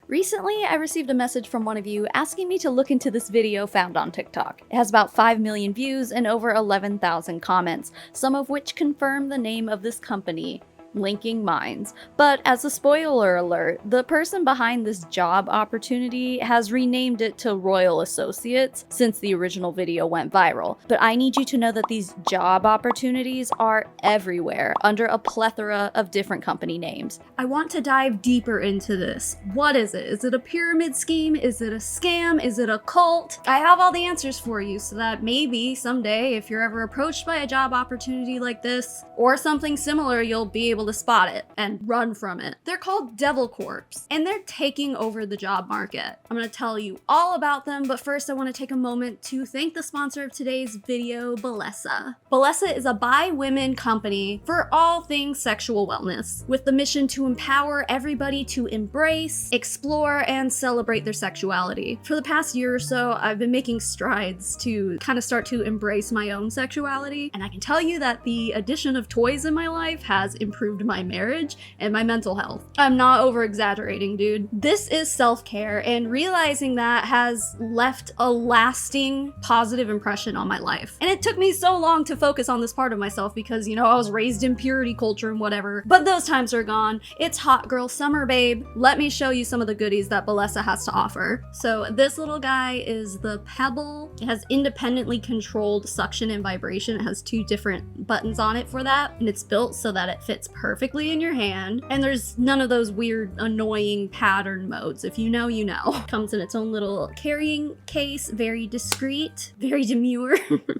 Recently, I received a message from one of you asking me to look into this video found on TikTok. It has about 5 million views and over 11,000 comments, some of which confirm the name of this company, Linking Minds. But as a spoiler alert, the person behind this job opportunity has renamed it to Royal Associates since the original video went viral. But I need you to know that these job opportunities are everywhere under a plethora of different company names. I want to dive deeper into this. What is it? Is it a pyramid scheme? Is it a scam? Is it a cult? I have all the answers for you so that maybe someday if you're ever approached by a job opportunity like this or something similar, you'll be able to spot it and run from it. They're called devilcorps, and they're taking over the job market. I'm going to tell you all about them, but first I want to take a moment to thank the sponsor of today's video, Bellesa. Bellesa is a bi-women company for all things sexual wellness, with the mission to empower everybody to embrace, explore, and celebrate their sexuality. For the past year or so, I've been making strides to kind of start to embrace my own sexuality, and I can tell you that the addition of toys in my life has improved my marriage and my mental health. I'm not over exaggerating, dude. This is self-care, and realizing that has left a lasting positive impression on my life. And it took me so long to focus on this part of myself because, you know, I was raised in purity culture and whatever, but those times are gone. It's hot girl summer, babe. Let me show you some of the goodies that Bellesa has to offer. So this little guy is the Pebble. It has independently controlled suction and vibration. It has 2 different buttons on it for that, and it's built so that it fits perfectly in your hand, and there's none of those weird annoying pattern modes. If you know, you know. Comes in its own little carrying case, very discreet, very demure.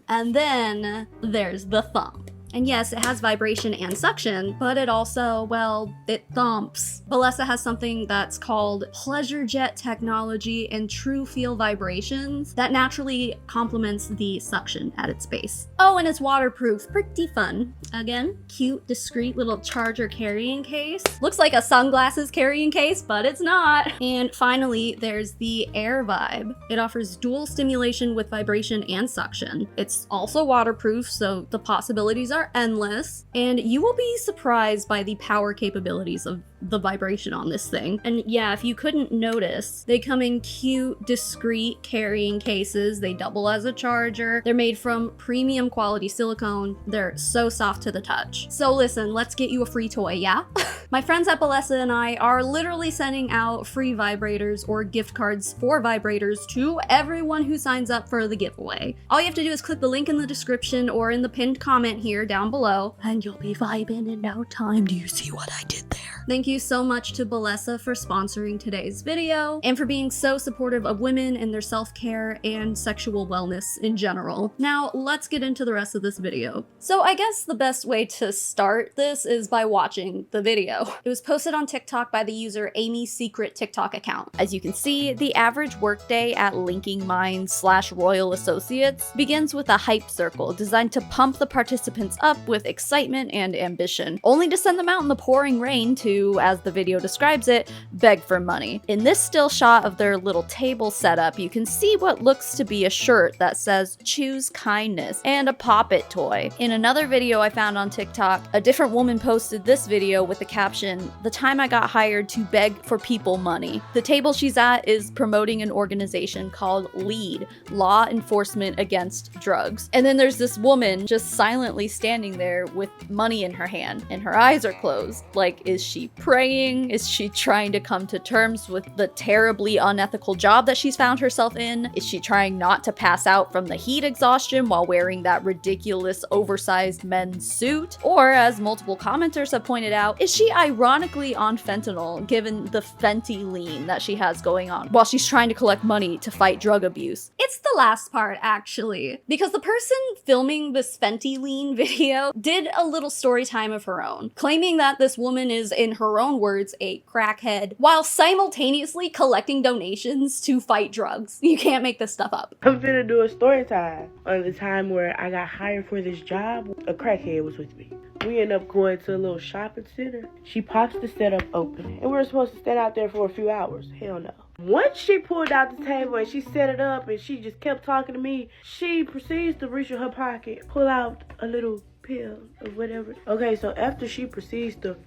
And then there's the thumb. And yes, it has vibration and suction, but it also, well, it thumps. Bellesa has something that's called Pleasure Jet technology and True Feel vibrations that naturally complements the suction at its base. Oh, and it's waterproof. Pretty fun. Again, cute, discreet little charger carrying case. Looks like a sunglasses carrying case, but it's not. And finally, there's the Air Vibe. It offers dual stimulation with vibration and suction. It's also waterproof, so the possibilities are endless, and you will be surprised by the power capabilities of the vibration on this thing. And yeah, if you couldn't notice, they come in cute, discreet carrying cases. They double as a charger. They're made from premium quality silicone. They're so soft to the touch. So listen, let's get you a free toy, yeah? My friends at Bellesa and I are literally sending out free vibrators or gift cards for vibrators to everyone who signs up for the giveaway. All you have to do is click the link in the description or in the pinned comment here down below, and you'll be vibing in no time. Do you see what I did there? Thank you so much to Bellesa for sponsoring today's video and for being so supportive of women and their self-care and sexual wellness in general. Now, let's get into the rest of this video. So I guess the best way to start this is by watching the video. It was posted on TikTok by the user Amy's Secret TikTok account. As you can see, the average workday at Linking Minds / Royal Associates begins with a hype circle designed to pump the participants up with excitement and ambition, only to send them out in the pouring rain to, as the video describes it, beg for money. In this still shot of their little table setup, you can see what looks to be a shirt that says "Choose Kindness" and a Pop-It toy. In another video I found on TikTok, a different woman posted this video with the caption, "The time I got hired to beg for people money." The table she's at is promoting an organization called LEAD, Law Enforcement Against Drugs. And then there's this woman just silently standing there with money in her hand, and her eyes are closed. Like, is she praying? Is she trying to come to terms with the terribly unethical job that she's found herself in? Is she trying not to pass out from the heat exhaustion while wearing that ridiculous oversized men's suit? Or, as multiple commenters have pointed out, is she ironically on fentanyl given the Fenty lean that she has going on while she's trying to collect money to fight drug abuse? It's the last part, actually, because the person filming this Fenty lean video did a little story time of her own, claiming that this woman is, in her own words, a crackhead, while simultaneously collecting donations to fight drugs. You can't make this stuff up. I'm finna do a story time on the time where I got hired for this job. A crackhead was with me. We end up going to a little shopping center. She pops the setup open, and we were supposed to stand out there for a few hours. Hell no. Once she pulled out the table and she set it up and she just kept talking to me, she proceeds to reach in her pocket, pull out a little pill or whatever. Okay, so after she proceeds to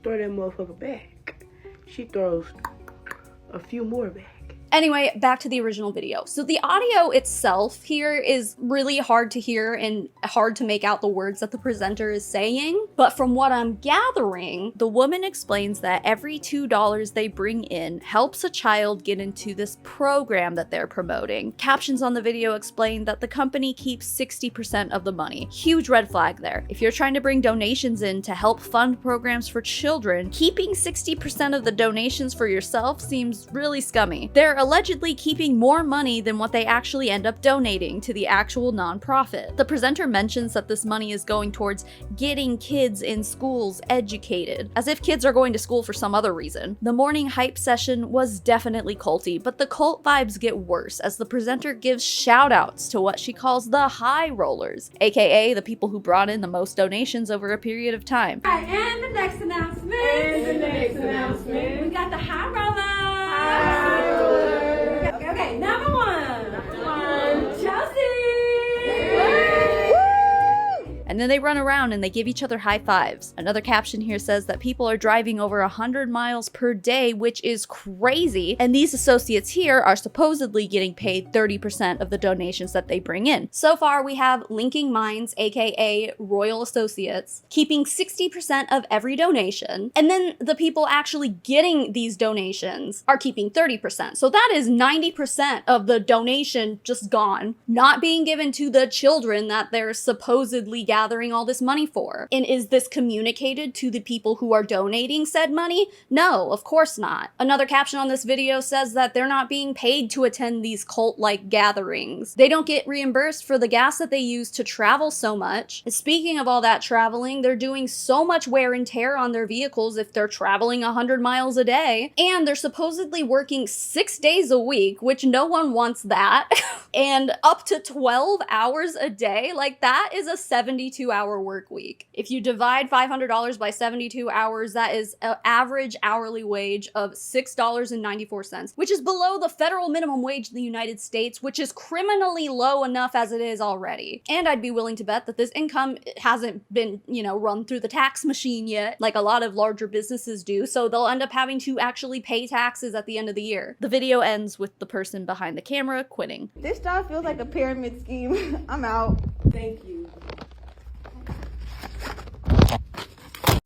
throw that motherfucker back, she throws a few more back. Anyway, back to the original video. So the audio itself here is really hard to hear and hard to make out the words that the presenter is saying. But from what I'm gathering, the woman explains that every $2 they bring in helps a child get into this program that they're promoting. Captions on the video explain that the company keeps 60% of the money. Huge red flag there. If you're trying to bring donations in to help fund programs for children, keeping 60% of the donations for yourself seems really scummy. They're allegedly keeping more money than what they actually end up donating to the actual nonprofit. The presenter mentions that this money is going towards getting kids in schools educated, as if kids are going to school for some other reason. The morning hype session was definitely culty, but the cult vibes get worse as the presenter gives shout outs to what she calls the high rollers, aka the people who brought in the most donations over a period of time. All right, and the next announcement. We got the high roller. Okay, number one. Chelsea. And then they run around and they give each other high fives. Another caption here says that people are driving over 100 miles per day, which is crazy. And these associates here are supposedly getting paid 30% of the donations that they bring in. So far, we have Linking Minds, aka Royal Associates, keeping 60% of every donation. And then the people actually getting these donations are keeping 30%. So that is 90% of the donation just gone, not being given to the children that they're supposedly gathering all this money for. And is this communicated to the people who are donating said money? No, of course not. Another caption on this video says that they're not being paid to attend these cult-like gatherings. They don't get reimbursed for the gas that they use to travel so much. And speaking of all that traveling, they're doing so much wear and tear on their vehicles if they're traveling 100 miles a day. And they're supposedly working 6 days a week, which no one wants that. And up to 12 hours a day. Like, that is a 72-hour work week. If you divide $500 by 72 hours, that is an average hourly wage of $6.94, which is below the federal minimum wage in the United States, which is criminally low enough as it is already. And I'd be willing to bet that this income hasn't been, run through the tax machine yet, like a lot of larger businesses do, so they'll end up having to actually pay taxes at the end of the year. The video ends with the person behind the camera quitting. This job feels like a pyramid scheme. I'm out. Thank you.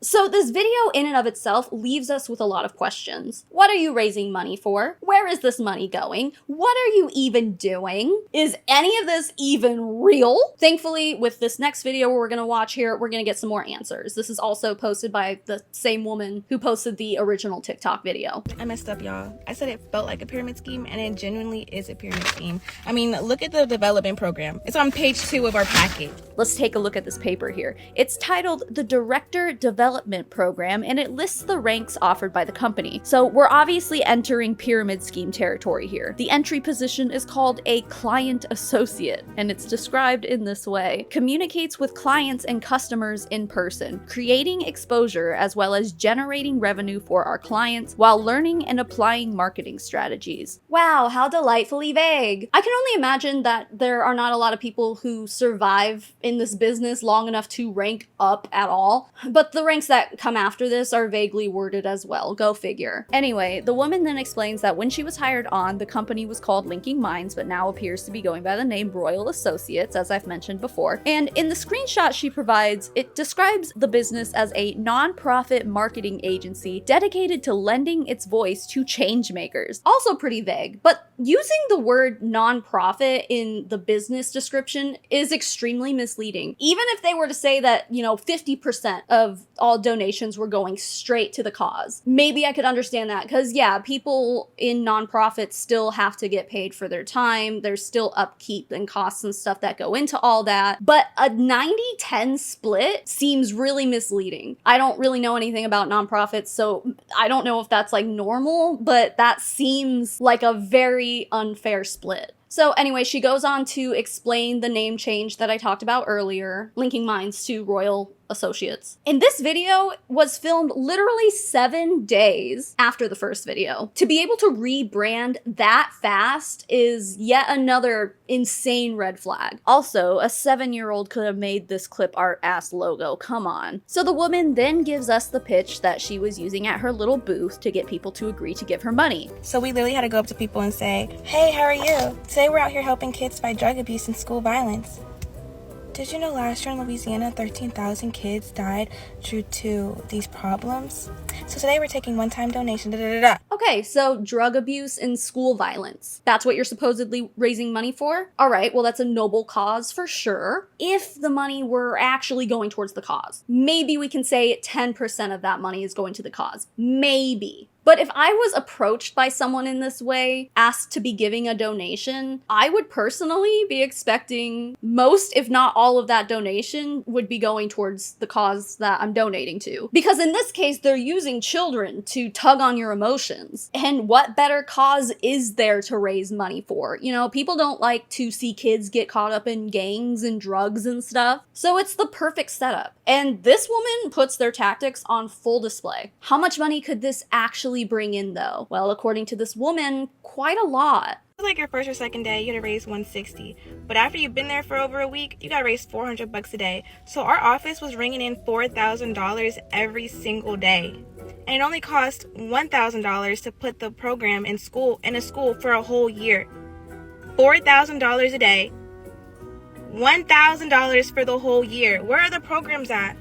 So this video in and of itself leaves us with a lot of questions. What are you raising money for? Where is this money going? What are you even doing? Is any of this even real? Thankfully, with this next video we're gonna watch here, we're gonna get some more answers. This is also posted by the same woman who posted the original TikTok video. I messed up, y'all. I said it felt like a pyramid scheme, and it genuinely is a pyramid scheme. I mean, look at the development program. It's on page 2 of our packet. Let's take a look at this paper here. It's titled the Director Development Program, and it lists the ranks offered by the company. So we're obviously entering pyramid scheme territory here. The entry position is called a client associate, and it's described in this way. Communicates with clients and customers in person, creating exposure as well as generating revenue for our clients while learning and applying marketing strategies. Wow, how delightfully vague. I can only imagine that there are not a lot of people who survive in this business long enough to rank up at all, but the ranks that come after this are vaguely worded as well. Go figure. Anyway, the woman then explains that when she was hired on, the company was called Linking Minds, but now appears to be going by the name Royal Associates, as I've mentioned before. And in the screenshot she provides, it describes the business as a non-profit marketing agency dedicated to lending its voice to change makers. Also pretty vague, but using the word non-profit in the business description is extremely misleading. Even if they were to say that, 50% of all donations were going straight to the cause, maybe I could understand that, because yeah, people in nonprofits still have to get paid for their time. There's still upkeep and costs and stuff that go into all that, but a 90-10 split seems really misleading. I don't really know anything about nonprofits, so I don't know if that's like normal, but that seems like a very unfair split. So anyway, she goes on to explain the name change that I talked about earlier, linking mines to Royal Associates. And this video was filmed literally 7 days after the first video. To be able to rebrand that fast is yet another insane red flag. Also, a 7-year-old could have made this clip art ass logo, come on. So the woman then gives us the pitch that she was using at her little booth to get people to agree to give her money. So we literally had to go up to people and say, hey, how are you? Today we're out here helping kids fight drug abuse and school violence. Did you know last year in Louisiana, 13,000 kids died due to these problems? So today we're taking one-time donation, Okay, so drug abuse and school violence. That's what you're supposedly raising money for? All right, well, that's a noble cause for sure. If the money were actually going towards the cause, maybe we can say 10% of that money is going to the cause. Maybe. But if I was approached by someone in this way, asked to be giving a donation, I would personally be expecting most, if not all of that donation would be going towards the cause that I'm donating to. Because in this case, they're using children to tug on your emotions. And what better cause is there to raise money for? You know, people don't like to see kids get caught up in gangs and drugs and stuff. So it's the perfect setup. And this woman puts their tactics on full display. How much money could this actually bring in though? Well, according to this woman, quite a lot. Like your first or second day, you gotta raise $160. But after you've been there for over a week, you gotta raise $400 a day. So our office was ringing in $4,000 every single day. And it only cost $1,000 to put the program in a school for a whole year. $4,000 a day. $1,000 for the whole year. Where are the programs at?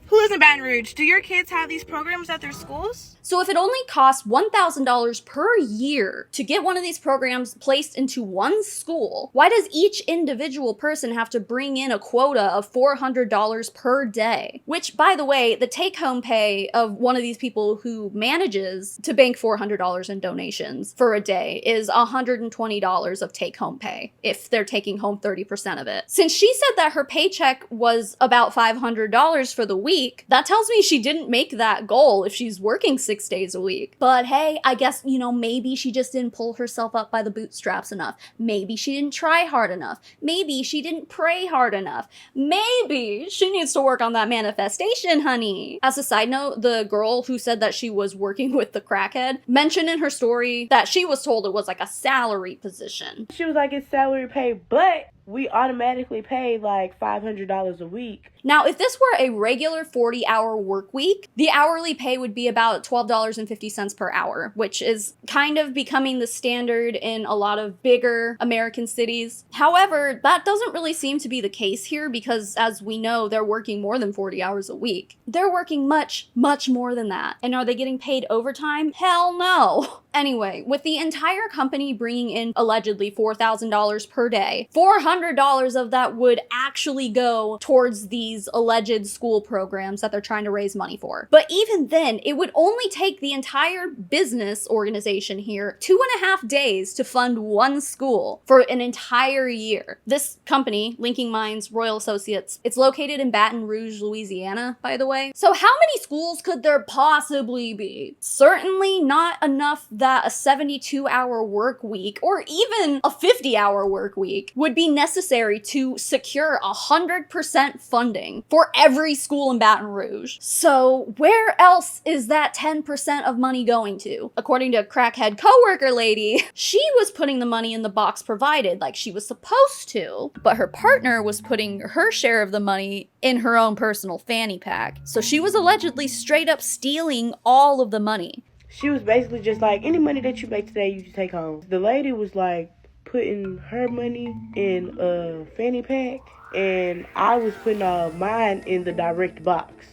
Who lives in Baton Rouge? Do your kids have these programs at their schools? So if it only costs $1,000 per year to get one of these programs placed into one school, why does each individual person have to bring in a quota of $400 per day? Which, by the way, the take-home pay of one of these people who manages to bank $400 in donations for a day is $120 of take-home pay if they're taking home 30% of it. Since she said that her paycheck was about $500 for the week, that tells me she didn't make that goal if she's working 6 days a week. But hey, I guess, you know, maybe she just didn't pull herself up by the bootstraps enough. Maybe she didn't try hard enough. Maybe she didn't pray hard enough. Maybe she needs to work on that manifestation, honey. As a side note, the girl who said that she was working with the crackhead mentioned in her story that she was told it was like a salary position. She was like, it's salary pay, but we automatically pay like $500 a week. Now, if this were a regular 40-hour work week, the hourly pay would be about $12.50 per hour, which is kind of becoming the standard in a lot of bigger American cities. However, that doesn't really seem to be the case here because, as we know, they're working more than 40 hours a week. They're working much, much more than that. And are they getting paid overtime? Hell no. Anyway, with the entire company bringing in allegedly $4,000 per day, $400 of that would actually go towards these alleged school programs that they're trying to raise money for. But even then, it would only take the entire business organization here 2.5 days to fund one school for an entire year. This company, Linking Minds Royal Associates, it's located in Baton Rouge, Louisiana, by the way. So how many schools could there possibly be? Certainly not enough that a 72-hour work week or even a 50-hour work week would be necessary to secure 100% funding for every school in Baton Rouge. So where else is that 10% of money going to? According to crackhead coworker lady, she was putting the money in the box provided like she was supposed to, but her partner was putting her share of the money in her own personal fanny pack. So she was allegedly straight up stealing all of the money. She was basically just like, any money that you make today, you just take home. The lady was like putting her money in a fanny pack, and I was putting all mine in the direct box.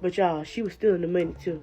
But y'all, she was stealing the money too.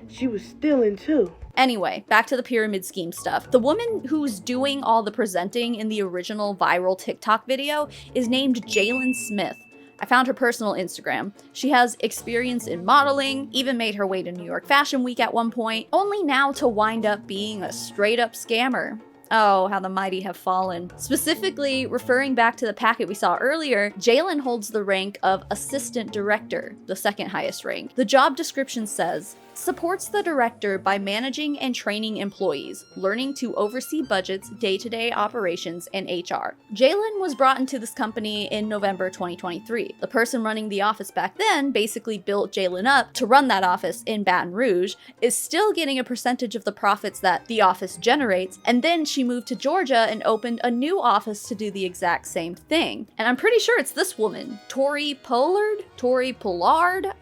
She was stealing too. Anyway, back to the pyramid scheme stuff. The woman who's doing all the presenting in the original viral TikTok video is named Jalen Smith. I found her personal Instagram. She has experience in modeling, even made her way to New York Fashion Week at one point, only now to wind up being a straight up scammer. Oh, how the mighty have fallen. Specifically, referring back to the packet we saw earlier, Jalen holds the rank of Assistant Director, the second highest rank. The job description says, supports the director by managing and training employees, learning to oversee budgets, day-to-day operations, and HR. Jalen was brought into this company in November 2023. The person running the office back then basically built Jalen up to run that office in Baton Rouge, is still getting a percentage of the profits that the office generates, and then she moved to Georgia and opened a new office to do the exact same thing. And I'm pretty sure it's this woman, Tori Pollard,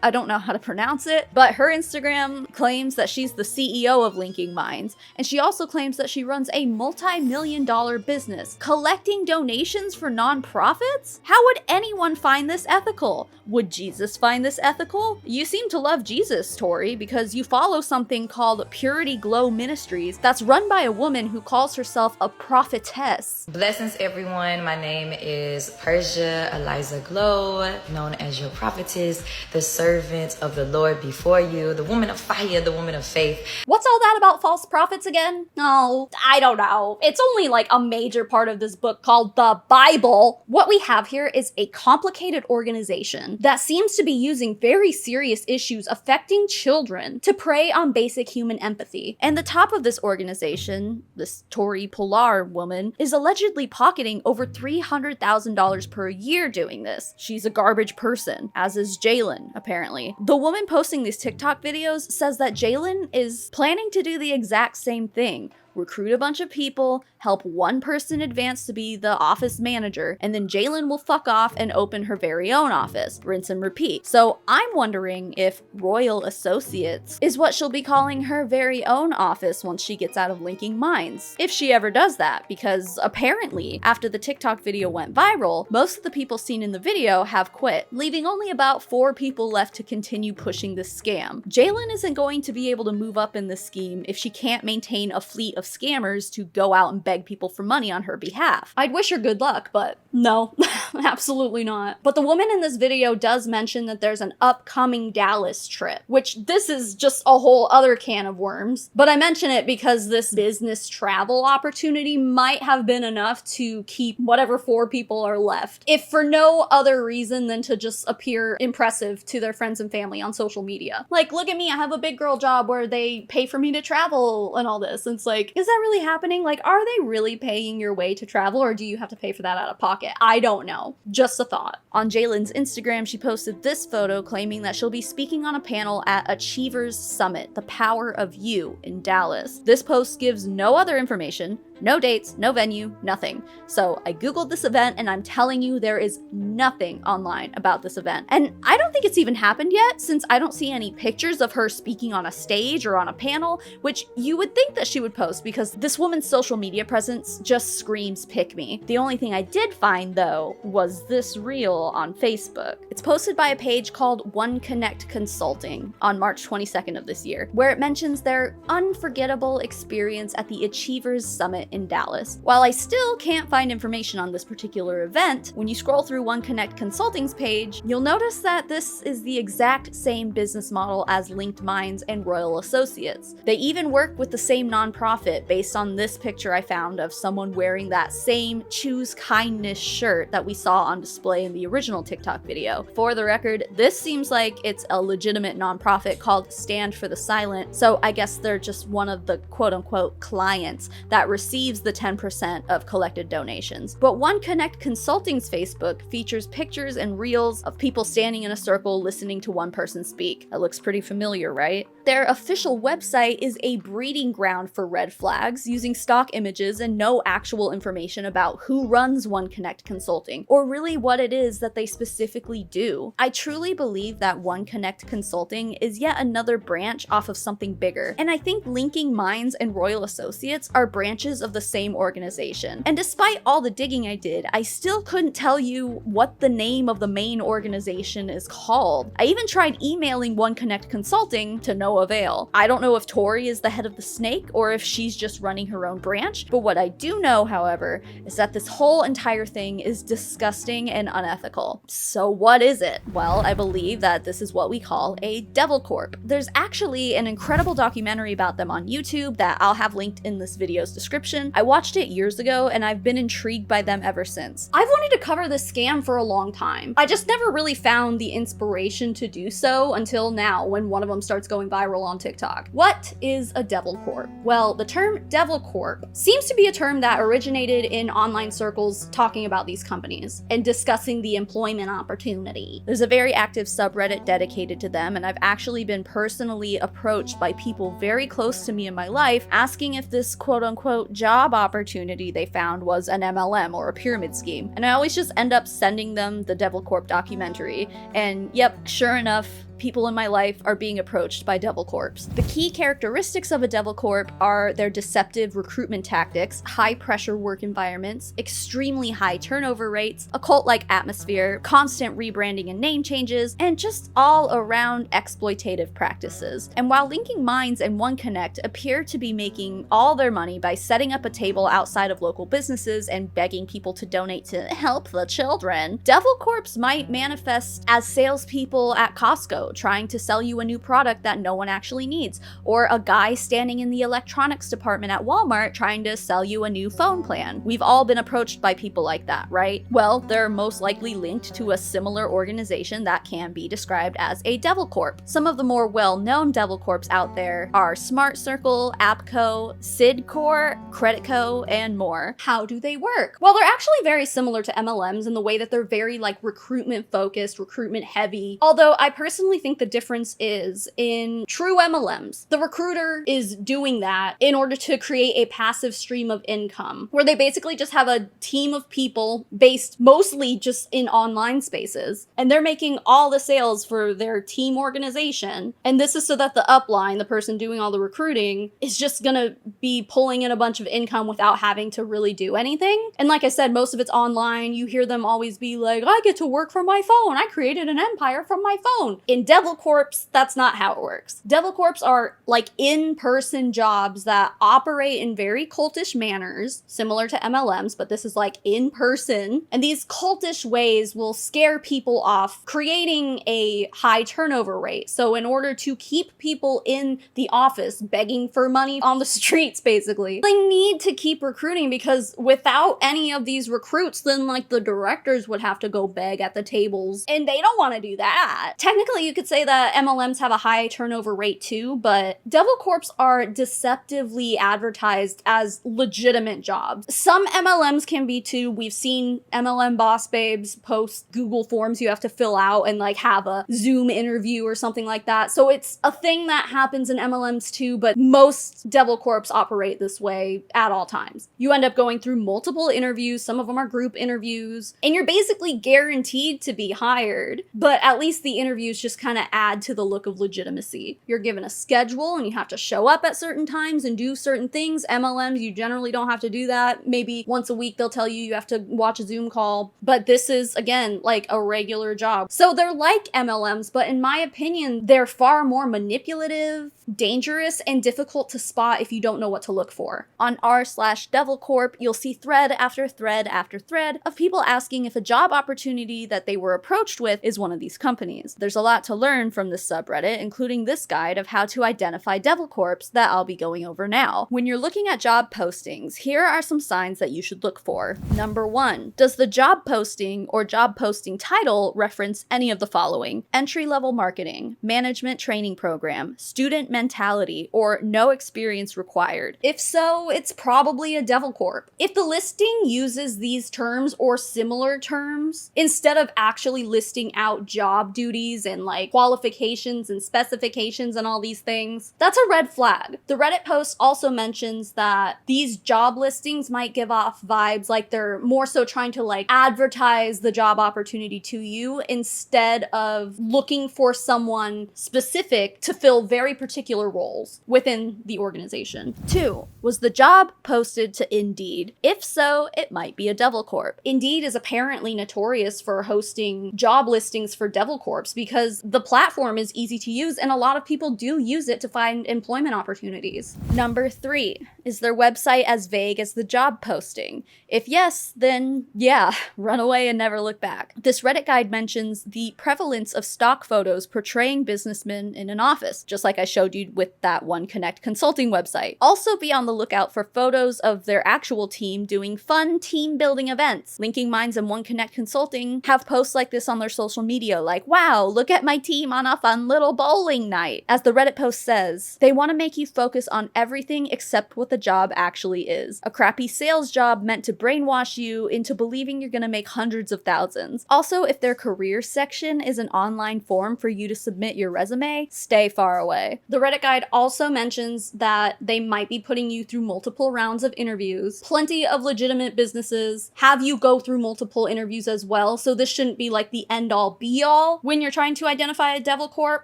I don't know how to pronounce it, but her Instagram claims that she's the CEO of Linking Minds, and she also claims that she runs a multi-million-dollar business collecting donations for nonprofits? How would anyone find this ethical? Would Jesus find this ethical? You seem to love Jesus, Tori, because you follow something called Purity Glow Ministries that's run by a woman who calls herself a prophetess. Blessings, everyone. My name is Persia Eliza Glow, known as your prophetess, the servant of the Lord before you, the woman of fire, the woman of faith. What's all that about false prophets again? Oh, I don't know. It's only like a major part of this book called the Bible. What we have here is a complicated organization that seems to be using very serious issues affecting children to prey on basic human empathy. And the top of this organization, this Tori Pollard woman, is allegedly pocketing over $300,000 per year doing this. She's a garbage person, as is Jalen, apparently. The woman posting these TikTok videos says that Jalen is planning to do the exact same thing. Recruit a bunch of people, help one person advance to be the office manager, and then Jalen will fuck off and open her very own office. Rinse and repeat. So I'm wondering if Royal Associates is what she'll be calling her very own office once she gets out of Linking Minds. If she ever does that, because apparently, after the TikTok video went viral, most of the people seen in the video have quit, leaving only about 4 people left to continue pushing this scam. Jalen isn't going to be able to move up in this scheme if she can't maintain a fleet of scammers to go out and beg people for money on her behalf. I'd wish her good luck, but no, absolutely not. But the woman in this video does mention that there's an upcoming Dallas trip, which this is just a whole other can of worms. But I mention it because this business travel opportunity might have been enough to keep whatever 4 people are left, if for no other reason than to just appear impressive to their friends and family on social media. Like, look at me, I have a big girl job where they pay for me to travel and all this. And it's like, is that really happening? Like, are they really paying your way to travel, or do you have to pay for that out of pocket? I don't know. Just a thought. On Jalen's Instagram, she posted this photo claiming that she'll be speaking on a panel at Achievers Summit, The Power of You in Dallas. This post gives no other information, no dates, no venue, nothing. So I googled this event and I'm telling you there is nothing online about this event. And I don't think it's even happened yet, since I don't see any pictures of her speaking on a stage or on a panel, which you would think that she would post because this woman's social media presence just screams pick me. The only thing I did find though was this reel on Facebook. It's posted by a page called One Connect Consulting on March 22nd of this year, where it mentions their unforgettable experience at the Achievers Summit in Dallas. While I still can't find information on this particular event, when you scroll through One Connect Consulting's page, you'll notice that this is the exact same business model as Linked Minds and Royal Associates. They even work with the same nonprofit based on this picture I found of someone wearing that same Choose Kindness shirt that we saw on display in the original TikTok video. For the record, this seems like it's a legitimate nonprofit called Stand for the Silent, so I guess they're just one of the quote-unquote clients that receives the 10% of collected donations. But One Connect Consulting's Facebook features pictures and reels of people standing in a circle listening to one person speak. That looks pretty familiar, right? Their official website is a breeding ground for red flags, using stock images and no actual information about who runs One Connect Consulting, or really what it is that they specifically do. I truly believe that One Connect Consulting is yet another branch off of something bigger, and I think Linking Minds and Royal Associates are branches of the same organization. And despite all the digging I did, I still couldn't tell you what the name of the main organization is called. I even tried emailing One Connect Consulting to no avail. I don't know if Tori is the head of the snake or if she's just running her own branch, but what I do know, however, is that this whole entire thing is disgusting and unethical. So what is it? Well, I believe that this is what we call a devilcorp. There's actually an incredible documentary about them on YouTube that I'll have linked in this video's description. I watched it years ago and I've been intrigued by them ever since. I've wanted to cover this scam for a long time. I just never really found the inspiration to do so until now, when one of them starts going viral viral on TikTok. What is a devilcorp? Well, the term devilcorp seems to be a term that originated in online circles talking about these companies and discussing the employment opportunity. There's a very active subreddit dedicated to them, and I've actually been personally approached by people very close to me in my life asking if this quote-unquote job opportunity they found was an MLM or a pyramid scheme. And I always just end up sending them the devilcorp documentary, and yep, sure enough, people in my life are being approached by devilcorps. The key characteristics of a devilcorp are their deceptive recruitment tactics, high-pressure work environments, extremely high turnover rates, a cult-like atmosphere, constant rebranding and name changes, and just all-around exploitative practices. And while linking minds and OneConnect appear to be making all their money by setting up a table outside of local businesses and begging people to donate to help the children, devilcorps might manifest as salespeople at Costco trying to sell you a new product that no one actually needs, or a guy standing in the electronics department at Walmart trying to sell you a new phone plan. We've all been approached by people like that, right? Well, they're most likely linked to a similar organization that can be described as a devilcorp. Some of the more well-known devilcorps out there are Smart Circle, Appco, Sidcorp, Creditco, and more. How do they work? Well, they're actually very similar to MLMs in the way that they're very recruitment focused, recruitment heavy, although I personally think the difference is in true MLMs. The recruiter is doing that in order to create a passive stream of income, where they basically just have a team of people based mostly just in online spaces, and they're making all the sales for their team organization. And this is so that the upline, the person doing all the recruiting, is just gonna be pulling in a bunch of income without having to really do anything. And like I said, most of it's online. You hear them always be like, I get to work from my phone. I created an empire from my phone. In devilcorps, that's not how it works. Devilcorps are in-person jobs that operate in very cultish manners, similar to MLMs, but this is in person. And these cultish ways will scare people off, creating a high turnover rate. So in order to keep people in the office begging for money on the streets, basically, they need to keep recruiting, because without any of these recruits, then the directors would have to go beg at the tables, and they don't want to do that. Technically, you could say that MLMs have a high turnover rate too, but devilcorps are deceptively advertised as legitimate jobs. Some MLMs can be too. We've seen MLM boss babes post Google Forms you have to fill out and have a Zoom interview or something like that. So it's a thing that happens in MLMs too, but most devilcorps operate this way at all times. You end up going through multiple interviews, some of them are group interviews, and you're basically guaranteed to be hired, but at least the interviews just kind of add to the look of legitimacy. You're given a schedule and you have to show up at certain times and do certain things. MLMs, you generally don't have to do that. Maybe once a week they'll tell you you have to watch a Zoom call, but this is, again, a regular job. So they're like MLMs, but in my opinion, they're far more manipulative, dangerous, and difficult to spot if you don't know what to look for. On r/devilcorp, you'll see thread after thread after thread of people asking if a job opportunity that they were approached with is one of these companies. There's a lot to learn from this subreddit, including this guide of how to identify devilcorps that I'll be going over now. When you're looking at job postings, here are some signs that you should look for. Number 1, does the job posting or job posting title reference any of the following? Entry-level marketing, management training program, student mentality, or no experience required? If so, it's probably a devilcorp. If the listing uses these terms or similar terms, instead of actually listing out job duties and qualifications and specifications and all these things, that's a red flag. The Reddit post also mentions that these job listings might give off vibes like they're more so trying to advertise the job opportunity to you instead of looking for someone specific to fill very particular roles within the organization. 2, was the job posted to Indeed? If so, it might be a devilcorp. Indeed is apparently notorious for hosting job listings for devilcorps because the platform is easy to use and a lot of people do use it to find employment opportunities. Number 3, Is their website as vague as the job posting? If yes, then yeah, run away and never look back. This Reddit guide mentions the prevalence of stock photos portraying businessmen in an office, just like I showed you with that One Connect consulting website. Also be on the lookout for photos of their actual team doing fun team building events. Linking Minds and One Connect Consulting have posts like this on their social media, like, wow, look at my team on a fun little bowling night. As the Reddit post says, they want to make you focus on everything except what the job actually is. A crappy sales job meant to brainwash you into believing you're gonna make hundreds of thousands. Also, if their career section is an online form for you to submit your resume, stay far away. The Reddit guide also mentions that they might be putting you through multiple rounds of interviews. Plenty of legitimate businesses have you go through multiple interviews as well, so this shouldn't be like the end-all be-all when you're trying to identify a devil corp.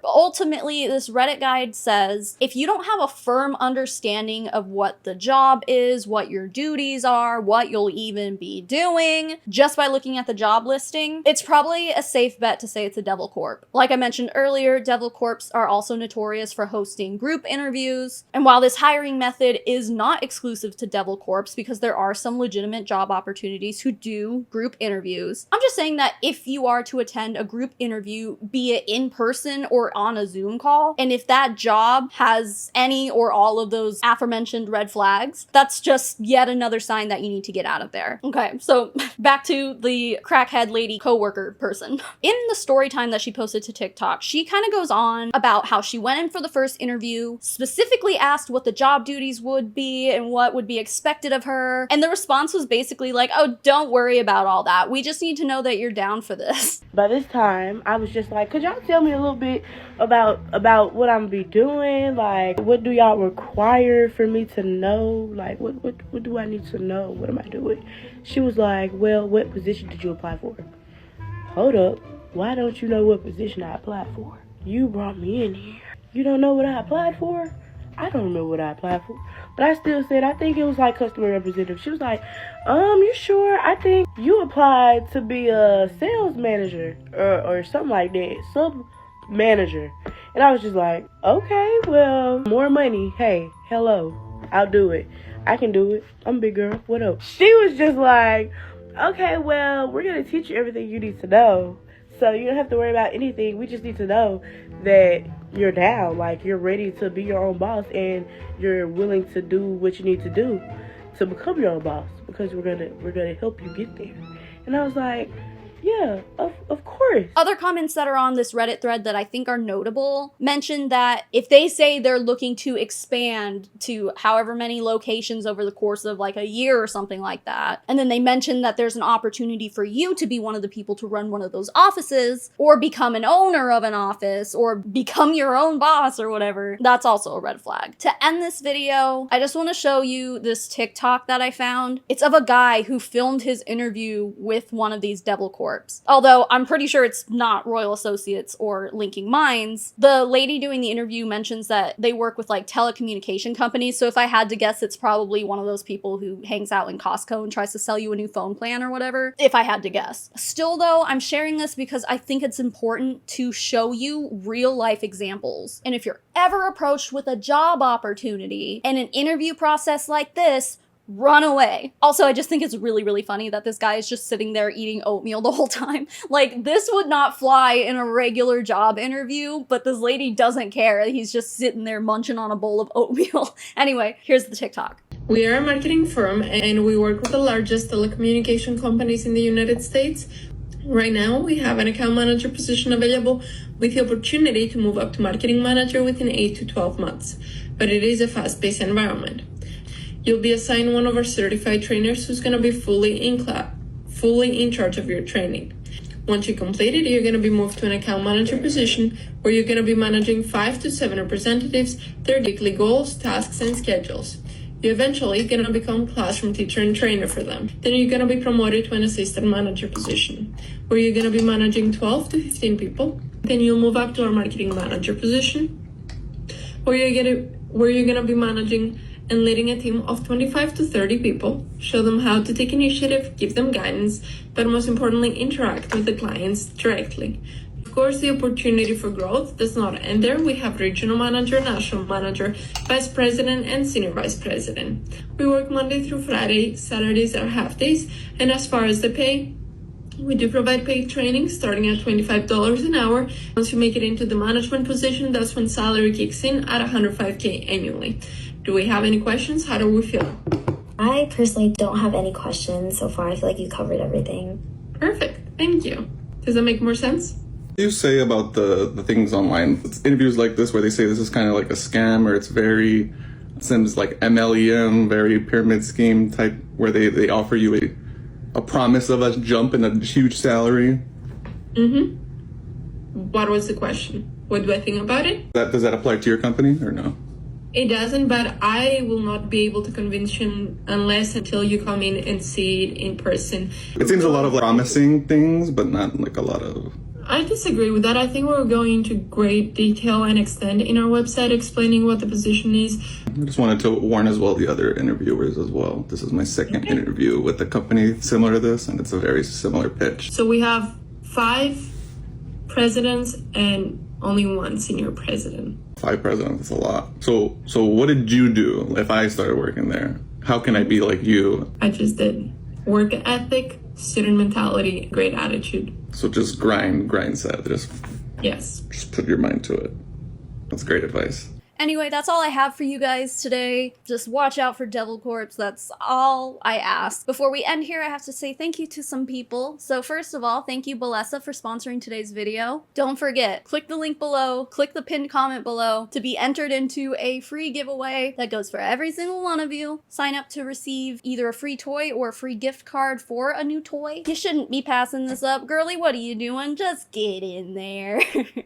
Ultimately, this Reddit guide says, if you don't have a firm understanding of what the job is, what your duties are, what you'll even be doing, just by looking at the job listing, it's probably a safe bet to say it's a devil corp. Like I mentioned earlier, devil corps are also notorious for hosting group interviews, and while this hiring method is not exclusive to devil corps, because there are some legitimate job opportunities who do group interviews, I'm just saying that if you are to attend a group interview, be it in person or on a Zoom call, and if that job has any or all of those aforementioned red flags, that's just yet another sign that you need to get out of there. Okay, so back to the crackhead lady coworker person. In the story time that she posted to TikTok, she kind of goes on about how she went in for the first interview, specifically asked what the job duties would be and what would be expected of her, and the response was basically like, oh, don't worry about all that. We just need to know that you're down for this. By this time, I was just like, could y'all tell me a little bit about what I'm be doing? Like, what do y'all require for me to know? Like, what do I need to know? What am I doing? She was like, well, what position did you apply for? Hold up. Why don't you know what position I applied for? You brought me in here. You don't know what I applied for? I don't remember what I applied for. But I still said, I think it was like customer representative. She was like, you sure? I think you applied to be a sales manager or something like that. Sub manager. And I was just like, okay, well, more money. Hey, hello. I'll do it. I can do it. I'm a big girl. What up? She was just like, okay, well, we're going to teach you everything you need to know. So you don't have to worry about anything. We just need to know that you're down. Like, you're ready to be your own boss and you're willing to do what you need to do to become your own boss, because we're gonna help you get there. And I was like, yeah, of course. Other comments that are on this Reddit thread that I think are notable mention that if they say they're looking to expand to however many locations over the course of like a year or something like that, and then they mention that there's an opportunity for you to be one of the people to run one of those offices, or become an owner of an office, or become your own boss or whatever, that's also a red flag. To end this video, I just want to show you this TikTok that I found. It's of a guy who filmed his interview with one of these devil corps. Although I'm pretty sure it's not Royal Associates or Linking Minds. The lady doing the interview mentions that they work with like telecommunication companies, so if I had to guess, it's probably one of those people who hangs out in Costco and tries to sell you a new phone plan or whatever, if I had to guess. Still though, I'm sharing this because I think it's important to show you real life examples. And if you're ever approached with a job opportunity and an interview process like this, run away. Also, I just think it's really, really funny that this guy is just sitting there eating oatmeal the whole time. Like, this would not fly in a regular job interview, but this lady doesn't care. He's just sitting there munching on a bowl of oatmeal. Anyway, here's the TikTok. We are a marketing firm and we work with the largest telecommunication companies in the United States. Right now, we have an account manager position available with the opportunity to move up to marketing manager within 8 to 12 months, but it is a fast-paced environment. You'll be assigned one of our certified trainers who's going to be fully in charge of your training. Once you complete it, you're going to be moved to an account manager position where you're going to be managing 5 to 7 representatives, their weekly goals, tasks, and schedules. You're eventually going to become classroom teacher and trainer for them. Then you're going to be promoted to an assistant manager position where you're going to be managing 12 to 15 people. Then you'll move up to our marketing manager position where you're going to be managing and leading a team of 25 to 30 people, show them how to take initiative, give them guidance, but most importantly, interact with the clients directly. Of course, the opportunity for growth does not end there. We have regional manager, national manager, vice president, and senior vice president. We work Monday through Friday. Saturdays are half days. And as far as the pay, we do provide paid training starting at $25 an hour. Once you make it into the management position, that's when salary kicks in at $105K annually. Do we have any questions? How do we feel? I personally don't have any questions so far. I feel like you covered everything. Perfect. Thank you. Does that make more sense? What do you say about the things online? It's interviews like this where they say this is kind of like a scam, or it seems like MLM, very pyramid scheme type, where they offer you a promise of a jump in a huge salary? What was the question? What do I think about it? Does that apply to your company or no? It doesn't, but I will not be able to convince you until you come in and see it in person. It seems a lot of promising things, but not like a lot of... I disagree with that. I think we're going into great detail and extent in our website explaining what the position is. I just wanted to warn as well the other interviewers as well. This is my second interview with a company similar to this, and it's a very similar pitch. So we have 5 presidents and only 1 senior president. 5 presidents, that's a lot. So what did you do if I started working there? How can I be like you? I just did work ethic, student mentality, great attitude. So just grind set. Yes. Just put your mind to it. That's great advice. Anyway, that's all I have for you guys today. Just watch out for devilcorps. That's all I ask. Before we end here, I have to say thank you to some people. So first of all, thank you, Balesa, for sponsoring today's video. Don't forget, click the link below, click the pinned comment below to be entered into a free giveaway that goes for every single one of you. Sign up to receive either a free toy or a free gift card for a new toy. You shouldn't be passing this up. Girly, what are you doing? Just get in there.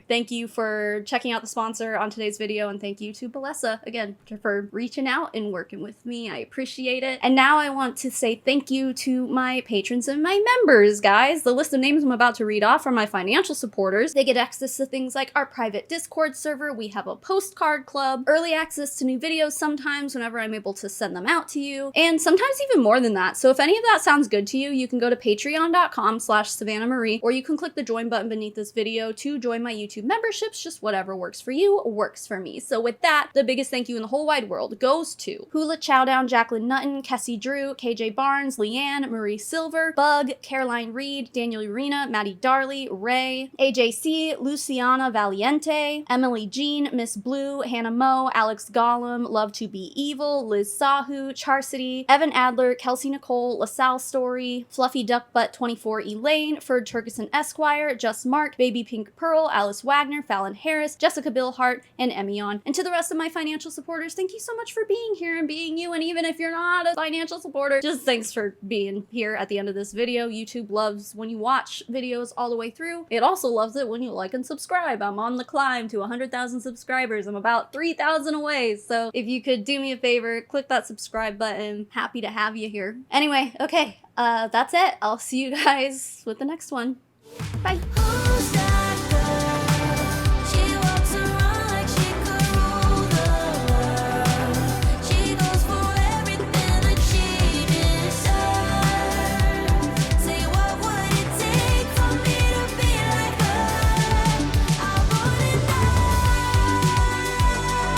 Thank you for checking out the sponsor on today's video, and thank you to Balesa again for reaching out and working with me. I appreciate it. And now I want to say thank you to my patrons and my members, guys. The list of names I'm about to read off are my financial supporters. They get access to things like our private Discord server. We have a postcard club, early access to new videos sometimes whenever I'm able to send them out to you, and sometimes even more than that. So if any of that sounds good to you, you can go to patreon.com/SavannahMarie, or you can click the join button beneath this video to join my YouTube memberships. Just whatever works for you works for me. So with that, the biggest thank you in the whole wide world goes to Hula Chowdown, Jacqueline Nutton, Kessie Drew, KJ Barnes, Leanne, Marie Silver, Bug, Caroline Reed, Daniel Urena, Maddie Darley, Ray, AJC, Luciana Valiente, Emily Jean, Miss Blue, Hannah Moe, Alex Gollum, Love to Be Evil, Liz Sahu, Charcity, Evan Adler, Kelsey Nicole, LaSalle Story, Fluffy Duck Butt 24 Elaine, Ferd Turkison Esquire, Just Mark, Baby Pink Pearl, Alice Wagner, Fallon Harris, Jessica Billhart, and Emion. And to the rest of my financial supporters, thank you so much for being here and being you. And even if you're not a financial supporter, just thanks for being here at the end of this video. YouTube loves when you watch videos all the way through. It also loves it when you like and subscribe. I'm on the climb to 100,000 subscribers. I'm about 3,000 away. So if you could do me a favor, click that subscribe button. Happy to have you here. Anyway, okay, that's it. I'll see you guys with the next one. Bye.